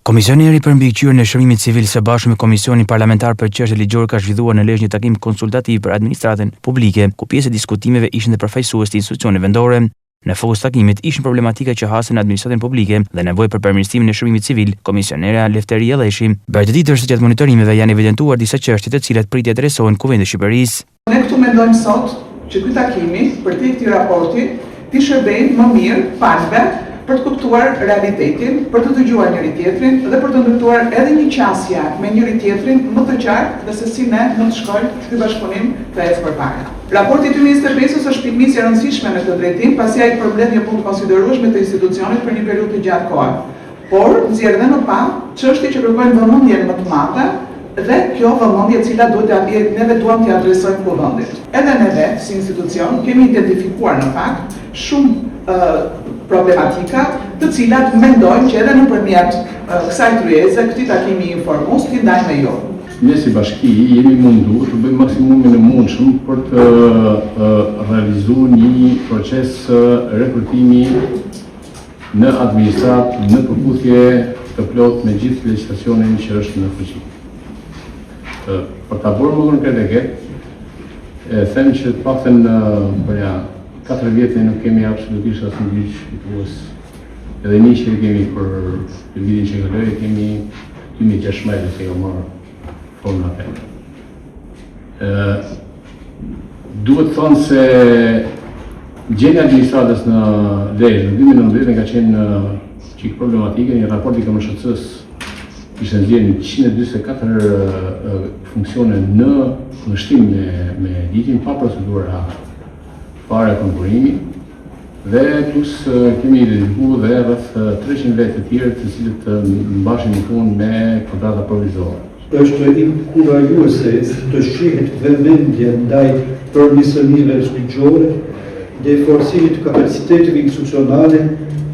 Komisioni i ri për mbikëqyrjen e shërbimit civil së bashku me Komisionin Parlamentar për Çështje Ligjore ka zhvilluar në Lezhë një takim konsultativ për administratën publike, ku pjesë e diskutimeve ishin dhe përfaqësues të institucioneve vendore. Në fokus takimit ishin problematika që hasin administratën publike dhe nevojë për përmirësimin e shërbimit civil. Komisionera Lefteri Jelleshi bëri të ditur se gjatë monitorimeve janë evidentuar disa çështje të cilat pritje adresohen Kuvendit të Shqipërisë. Ne këtu mendojmë sot që ky takimi për këtij raporti ti shërbejë më mirë palëve për të kuptuar realitetin, për të dëgjuar njëri tjetrin dhe për të ndërtuar edhe një qasje me njëri tjetrin më të qartë dhe se si ne mund të shkojmë ky bashkëpunim të ecë përpara. Raporti 2025 është pikëmisë e rëndësishme në këtë drejtim, pasi ai përmbledh një punë konsiderueshme të institucionit për një periudhë të gjatë kohe. Por nxjerr dhe në pa çështje që kërkojnë vëmendjen më të madhe dhe kjo vëmendje e cila neve duam t'i adresojmë kuvendit. Edhe neve si institucion kemi identifikuar në fakt shumë problematika të cilat mendojmë që edhe nëpërmjet kësaj tryeze këtij takimi informues t'i ndajmë me jo. Ne si bashki jemi mundur të bëjmë maksimumin e mundshëm për të realizuar një proces rekrutimi në administratë në përputhje të plot me gjithë legjislacionin që është në fuqi. Për ta bërë më konkret, them që të paktën për 4 vjetë nuk kemi absolutisht asnjë ligj fitues. Edhe një që kemi për vitin që kaloi kemi 2016 që u marr forma e. Duhet të thonë se gjendja e administratës në Lezhë në 2019 ka qenë çik problematike. Një raport i KMSHC-s ishte nxjerrë 144 funksione në kundërshtim me ligjin pa procedura para konkurrimi dhe plus kemi identifikuar dhe rreth 300 vete të tjerë të cilët mbashin punë me kontrata provizore. Është inkurajuese të shihet vëmendje ndaj përmirësimeve ligjore dhe forcimit të kapaciteteve institucionale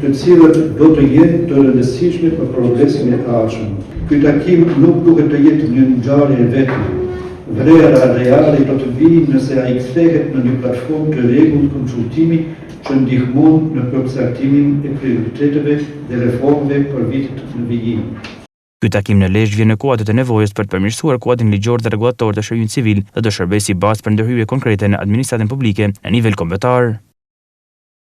të cilat do të jenë të rëndësishme për progresin e ardhshëm. Ky takim nuk duhet të jetë një ngjarje e vetme. Vlera reale do të vijë nëse ai kthehet në një platformë të rregullt konsultimi që ndihmon në përcaktimin e prioriteteve dhe reformave për vitet në vijim. Ky takim në Lezhë vjen në kuadër të nevojës për të përmirësuar kuadrin ligjor dhe rregullator të shërbimit civil dhe do shërbejë si bazë për ndërhyrje konkrete në administratën publike në nivel kombëtar.